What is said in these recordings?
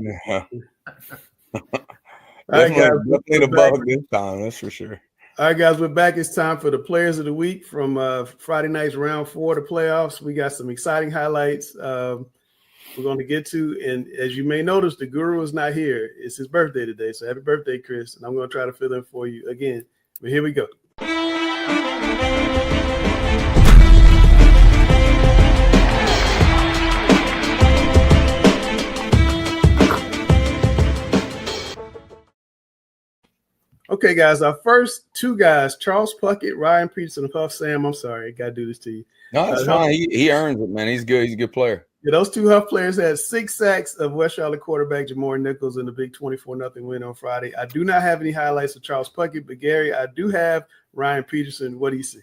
Yeah. All right, guys. Definitely the bug this time, that's for sure. All right, guys, we're back. It's time for the players of the week from Friday night's round 4 of the playoffs. We got some exciting highlights we're going to get to. And as you may notice, the guru is not here. It's his birthday today. So happy birthday, Chris. And I'm going to try to fill in for you again. But here we go. Okay, guys, our first two guys, Charles Puckett, Ryan Peterson, and Huff Sam. I'm sorry, I got to do this to you. No, it's fine. He earns it, man. He's good. He's a good player. Yeah, those two Huff players had 6 sacks of West Charlotte quarterback Jamore Nichols in the big 24-0 win on Friday. I do not have any highlights of Charles Puckett, but Gary, I do have Ryan Peterson. What do you see?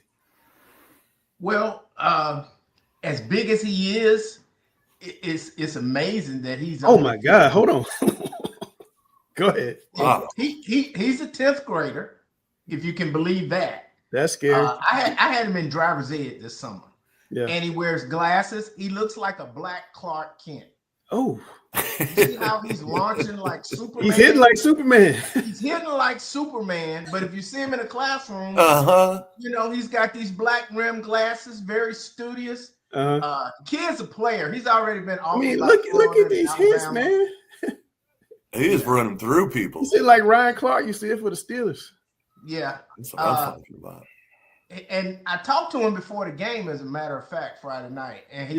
Well, as big as he is, it's amazing that he's. Oh my God! Hold on. Go ahead. Wow. He's a 10th grader, if you can believe that. That's scary. I had him in driver's ed this summer. Yeah. And he wears glasses. He looks like a black Clark Kent. Oh. You see how he's launching like Superman? He's hitting like Superman. He's hitting like Superman, but if you see him in a classroom, you know, he's got these black rim glasses, very studious. Kid's a player. He's already been all. I mean, look at these hits, man. He is running through people. You see, like Ryan Clark, you see it for the Steelers. Yeah. That's what I'm talking about. And I talked to him before the game, as a matter of fact, Friday night. And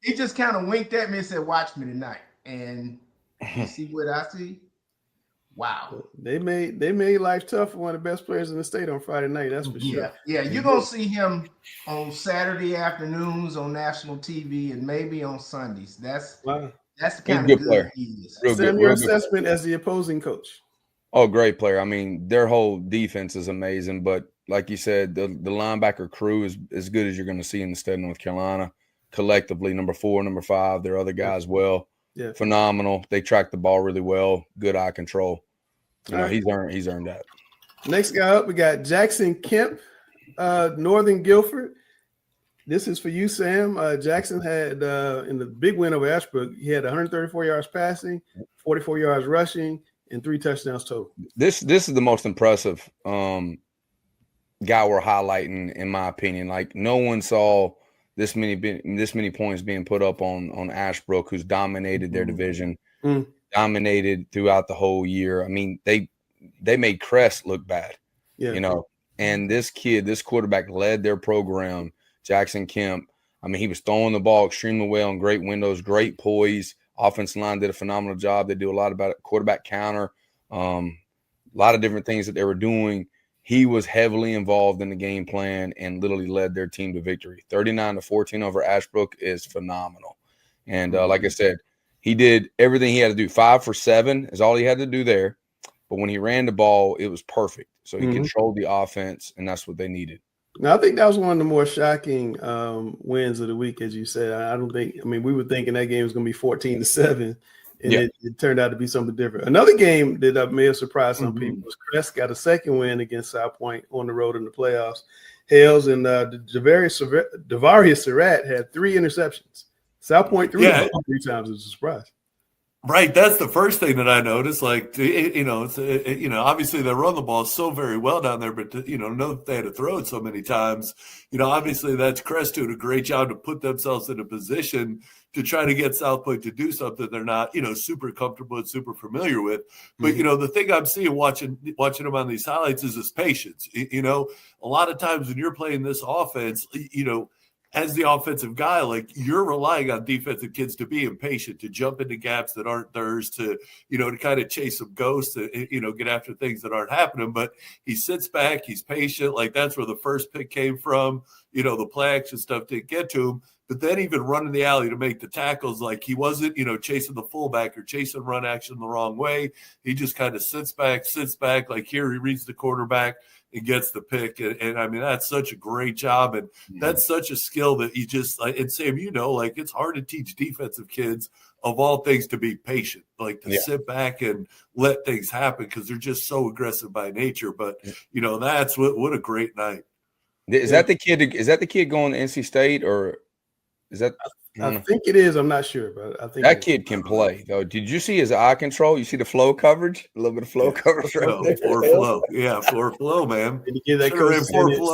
he just kind of winked at me and said, "Watch me tonight." And you see what I see? Wow. They made life tough for one of the best players in the state on Friday night. That's for sure. Yeah. You're going to see him on Saturday afternoons on national TV and maybe on Sundays. That's the kind of good player he is. Sam, your assessment as the opposing coach. Oh, great player. I mean, their whole defense is amazing, but like you said, the linebacker crew is as good as you're going to see in the state of North Carolina. Collectively, number 4, number 5, their other guys phenomenal. They track the ball really well. Good eye control. You know, he's earned that. Next guy up, we got Jackson Kemp, Northern Guilford. This is for you, Sam. Jackson had in the big win over Ashbrook, he had 134 yards passing, 44 yards rushing, and 3 touchdowns total. This is the most impressive guy we're highlighting, in my opinion. Like, no one saw this many points being put up on Ashbrook, who's dominated their division, dominated throughout the whole year. I mean, they made Crest look bad, you know. And this quarterback led their program, Jackson Kemp. I mean, he was throwing the ball extremely well in great windows, great poise. Offensive line did a phenomenal job. They do a lot about it, quarterback counter, a lot of different things that they were doing. He was heavily involved in the game plan and literally led their team to victory. 39-14 over Ashbrook is phenomenal. And like I said, he did everything he had to do. 5 for 7 is all he had to do there. But when he ran the ball, it was perfect. So he controlled the offense, and that's what they needed. Now, I think that was one of the more shocking wins of the week, as you said. We were thinking that game was going to be 14-7. And it turned out to be something different. Another game that may have surprised some people was Crest got a second win against South Point on the road in the playoffs. Hales and Devarius Surratt had 3 interceptions. South Point threw the ball 3 times. It was a surprise. Right, that's the first thing that I noticed. Like, obviously they run the ball so very well down there, but know that they had to throw it so many times. Obviously that's Crest doing a great job to put themselves in a position to try to get South Point to do something they're not, super comfortable and super familiar with. But the thing I'm seeing watching them on these highlights is this patience. A lot of times when you're playing this offense, as the offensive guy, like, you're relying on defensive kids to be impatient, to jump into gaps that aren't theirs, to kind of chase some ghosts, get after things that aren't happening. But he sits back, he's patient. Like, that's where the first pick came from. The play action stuff didn't get to him. But then even running the alley to make the tackles, like, he wasn't, chasing the fullback or chasing run action the wrong way. He just kind of sits back. Like, here he reads the quarterback and gets the pick. And I mean, that's such a great job. And that's such a skill that you just, and Sam, it's hard to teach defensive kids, of all things, to be patient, like to sit back and let things happen, because they're just so aggressive by nature. But, that's what a great night. Is that the kid going to NC State, or is that? I think it is. I'm not sure, but I think that kid can play, though. Did you see his eye control? You see the flow coverage? A little bit of flow coverage right there. For flow. Yeah, for flow, man. Did he get that coach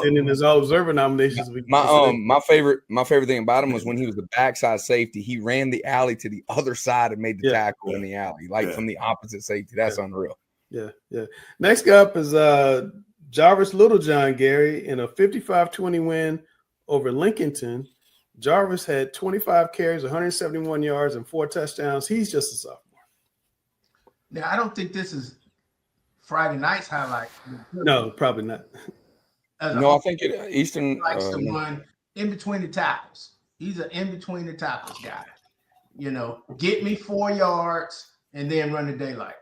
sending his all-observer nominations? My favorite thing about him was when he was the backside safety, he ran the alley to the other side and made the tackle in the alley, from the opposite safety. That's unreal. Yeah. Next up is Jarvis Littlejohn, Gary, in a 55-20 win over Lincolnton. Jarvis had 25 carries, 171 yards, and 4 touchdowns. He's just a sophomore. Now, I don't think this is Friday night's highlight. No, probably not. No, I think Eastern likes to run in between the tackles. He's an in between the tackles guy. Get me 4 yards and then run the daylight.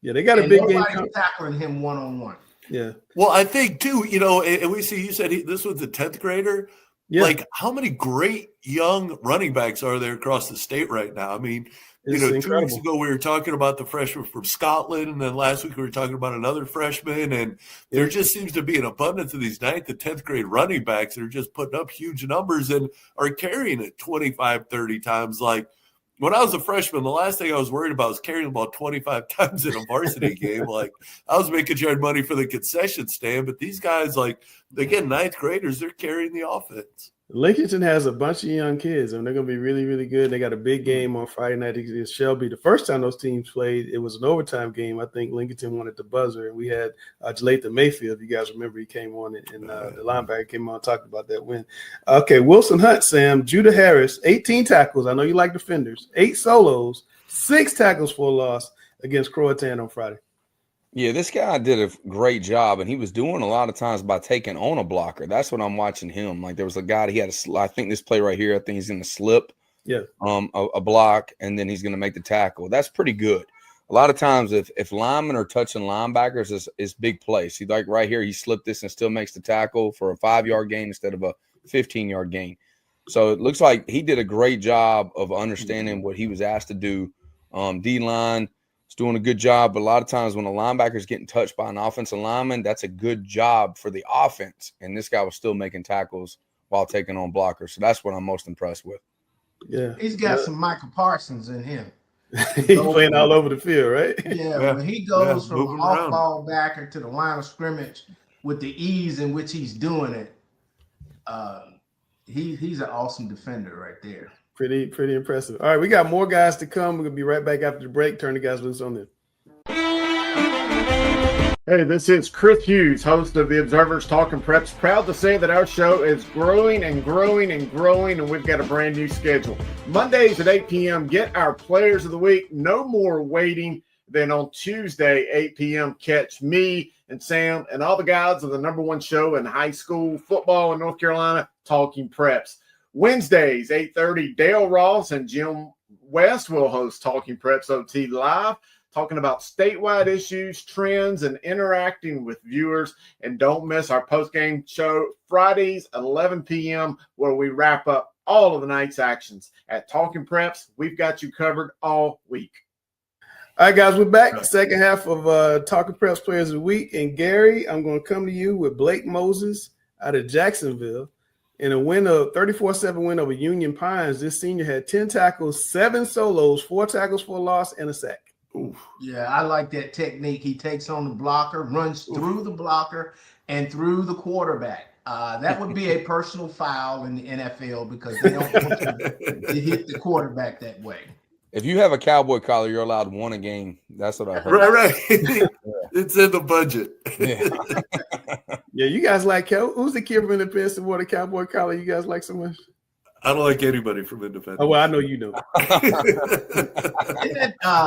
Yeah, they got a big game tackling him one-on-one. Yeah. Well, I think too, and we see you said this was the 10th grader. Yeah. Like, how many great young running backs are there across the state right now? I mean, it's 2 weeks ago we were talking about the freshman from Scotland, and then last week we were talking about another freshman, and there just seems to be an abundance of these 9th and 10th grade running backs that are just putting up huge numbers and are carrying it 25, 30 times. Like, when I was a freshman, the last thing I was worried about was carrying the ball 25 times in a varsity game. Like, I was making sure I had money for the concession stand, but these guys, again, 9th graders, they're carrying the offense. Lincolnton has a bunch of young kids, and they're going to be really, really good. They got a big game on Friday night against Shelby. The first time those teams played, it was an overtime game. I think Lincolnton won at the buzzer, and we had Jalathan Mayfield. You guys remember he came on, and the linebacker came on and talked about that win. Okay, Wilson Hunt, Sam, Judah Harris, 18 tackles. I know you like defenders. 8 solos, 6 tackles for a loss against Croatan on Friday. Yeah, this guy did a great job, and he was doing a lot of times by taking on a blocker. That's what I'm watching him. Like, there was a guy, he had I think this play right here, I think he's going to slip a block, and then he's going to make the tackle. That's pretty good. A lot of times if linemen are touching linebackers, it's big plays. See, like right here, he slipped this and still makes the tackle for a 5-yard gain instead of a 15-yard gain. So it looks like he did a great job of understanding what he was asked to do. D-line is doing a good job, but a lot of times when a linebacker is getting touched by an offensive lineman, that's a good job for the offense. And this guy was still making tackles while taking on blockers. So that's what I'm most impressed with. Yeah. He's got some Michael Parsons in him. He's playing all over the field, right? Yeah, when he goes from off-ball backer to the line of scrimmage with the ease in which he's doing it, he's an awesome defender right there. Pretty impressive. All right, we got more guys to come. We're going to be right back after the break. Turn the guys loose on this. Hey, this is Chris Hughes, host of the Observer's Talking Preps. Proud to say that our show is growing and growing and growing, and we've got a brand new schedule. Mondays at 8 p.m., get our players of the week. No more waiting. Then on Tuesday, 8 p.m., catch me and Sam and all the guys of the #1 show in high school football in North Carolina, Talking Preps. Wednesdays, 8:30, Dale Ross and Jim West will host Talking Preps OT Live, talking about statewide issues, trends, and interacting with viewers. And don't miss our post-game show Fridays at 11 p.m., where we wrap up all of the night's actions. At Talking Preps, we've got you covered all week. All right, guys, we're back. Second half of Talking Preps Players of the Week. And Gary, I'm going to come to you with Blake Moses out of Jacksonville. In a 34-7 win over Union Pines, this senior had 10 tackles, 7 solos, 4 tackles for a loss, and a sack. Oof. Yeah, I like that technique. He takes on the blocker, runs through the blocker, and through the quarterback. That would be a personal foul in the NFL because they don't want to hit the quarterback that way. If you have a cowboy collar, you're allowed 1 a game. That's what I heard. Right. It's in the budget. Yeah, you guys like who's the kid from Independence that wore the cowboy collar you guys like so much? I don't like anybody from Independence. Oh, well, I know you know.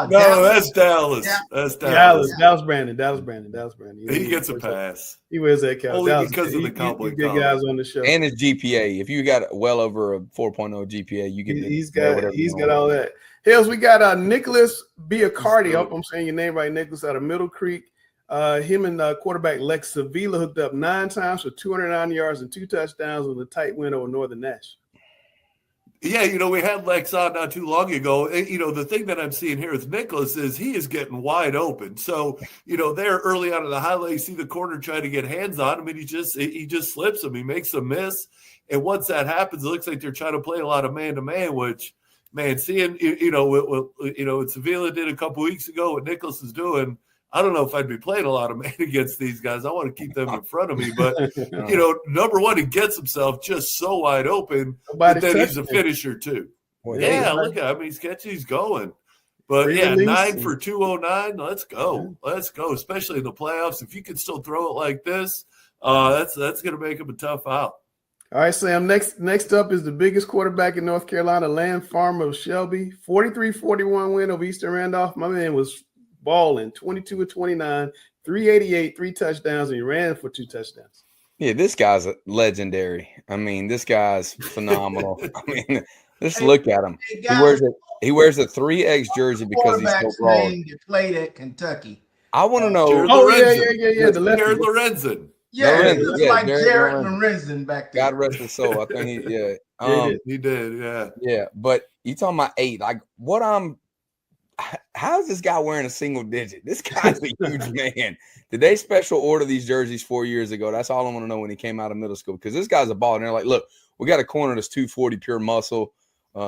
That's Dallas. That's Dallas. Dallas Brandon. He gets a pass. He wears that cap. Only because of the cowboy collar. Guys on the show. And his GPA. If you got well over a 4.0 GPA, you get. He's got all that. Hills, we got Nicholas Biacardi. I hope I'm saying your name right, Nicholas, out of Middle Creek. Him and quarterback Lex Sevilla hooked up 9 times for 209 yards and 2 touchdowns with a tight win over Northern Nash. Yeah, we had Lex on not too long ago. The thing that I'm seeing here with Nicholas is he is getting wide open. So, there early on in the highlight, you see the corner trying to get hands on him, and he just slips him. He makes a miss. And once that happens, it looks like they're trying to play a lot of man-to-man, which, man, seeing, what Sevilla did a couple weeks ago, what Nicholas is doing, I don't know if I'd be playing a lot of man against these guys. I want to keep them in front of me. But, number one, he gets himself just so wide open. But then he's a finisher, too. Look at him. He's catching. He's going. But, 9 for 209. Let's go. Let's go, especially in the playoffs. If you can still throw it like this, that's going to make him a tough out. All right, Sam, next up is the biggest quarterback in North Carolina, Land Farmer of Shelby. 43-41 win over Eastern Randolph. My man was balling, 22 of 29, 388, 3 touchdowns, and he ran for 2 touchdowns. Yeah, this guy's legendary. I mean, this guy's phenomenal. I mean, just look at him. He wears a 3X jersey because he's so broad. That played at Kentucky. I want to know. Yeah. The Jared Lorenzen. Yeah, it looks like Jared Lorenzen back there. God rest his soul. I think he did. Yeah. Yeah, but you talking about 8? Like, how is this guy wearing a single digit? This guy's a huge man. Did they special order these jerseys 4 years ago? That's all I want to know when he came out of middle school, because this guy's a ball. And they're like, look, we got a corner that's 240 pure muscle,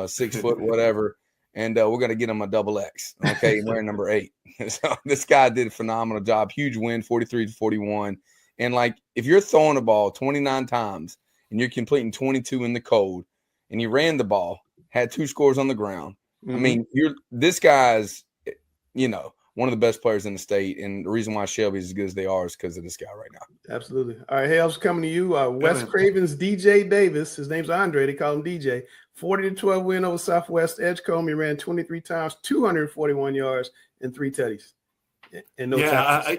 6 foot, whatever. And we're going to get him a double X. Okay, wearing number 8. So this guy did a phenomenal job. Huge win, 43-41. And, like, if you're throwing the ball 29 times and you're completing 22 in the cold, and you ran the ball, had 2 scores on the ground, I mean, this guy's, one of the best players in the state. And the reason why Shelby's as good as they are is because of this guy right now. Absolutely. All right, Hales, coming to you. West Craven's DJ Davis. His name's Andre. They call him DJ. 40-12 win over Southwest Edgecombe. He ran 23 times, 241 yards, and 3 tutties. And no tackles.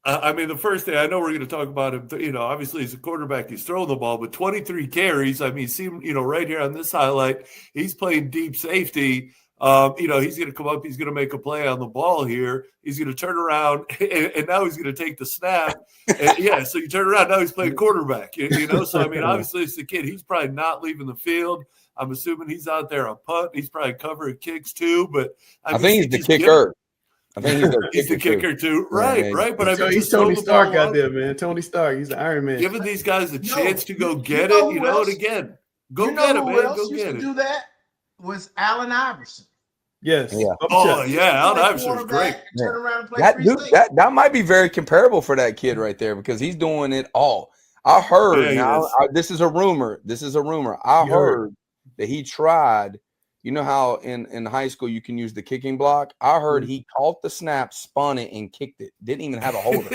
I mean, the first thing I know we're going to talk about him, obviously he's a quarterback, he's throwing the ball, but 23 carries. I mean, see him, right here on this highlight, he's playing deep safety. He's going to come up, he's going to make a play on the ball here. He's going to turn around, and now he's going to take the snap. And, so you turn around, now he's playing quarterback, So, I mean, obviously it's the kid. He's probably not leaving the field. I'm assuming he's out there on punt. He's probably covering kicks too, but I think he's the kicker. I think he's the kicker too. Right. But he's Tony Stark out there, man. Tony Stark. He's the Iron Man. Giving these guys a chance to go get it, and again, go get it, man. Go get it. Do that was Allen Iverson. Yes. Yeah. Allen Iverson was great. Turn around and play that might be very comparable for that kid right there, because he's doing it all. I heard. This is a rumor. I heard that he tried. You know how in high school you can use the kicking block? I heard he caught the snap, spun it, and kicked it. Didn't even have a holder.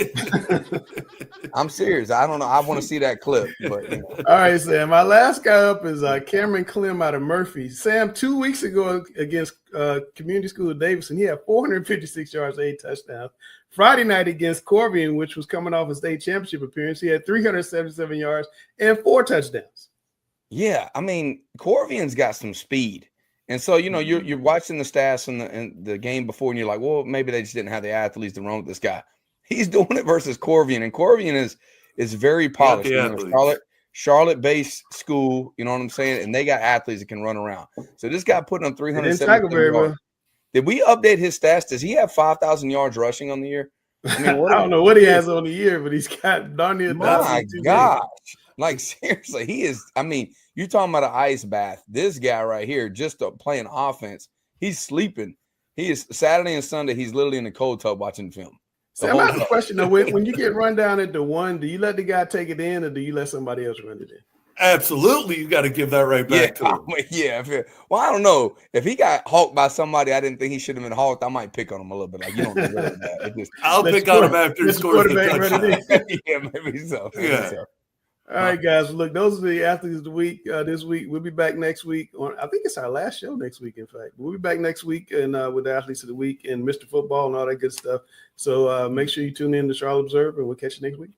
I'm serious. I don't know. I want to see that clip. But All right, Sam. My last guy up is Cameron Clem out of Murphy. Sam, 2 weeks ago against Community School of Davidson, he had 456 yards, 8 touchdowns. Friday night against Corvian, which was coming off a state championship appearance, he had 377 yards and 4 touchdowns. Yeah, I mean, Corvian's got some speed. And so, you're watching the stats in the game before, and you're like, well, maybe they just didn't have the athletes to run with this guy. He's doing it versus Corvian, and Corvian is very polished. Charlotte-based school, you know what I'm saying? And they got athletes that can run around. So this guy putting on 370 yards. Did we update his stats? Does he have 5,000 yards rushing on the year? I mean, I don't know what he has on the year, but he's got darn near. My gosh. Like, seriously, he is. I mean, you're talking about an ice bath. This guy right here, just playing offense, he's sleeping. He is Saturday and Sunday. He's literally in the cold tub watching film. Sam, I have a question though. When you get run down at the 1, do you let the guy take it in, or do you let somebody else run it in? Absolutely, you got to give that right back to him. Well, I don't know. If he got hawked by somebody I didn't think he should have been hawked, I might pick on him a little bit. Like, you don't deserve that. I'll pick on him after he scores the touchdown. Yeah, maybe so. All right, guys. Look, those are the athletes of the week. This week, we'll be back next week. I think it's our last show next week. In fact, we'll be back next week and with the athletes of the week and Mr. Football and all that good stuff. So make sure you tune in to Charlotte Observer, and we'll catch you next week.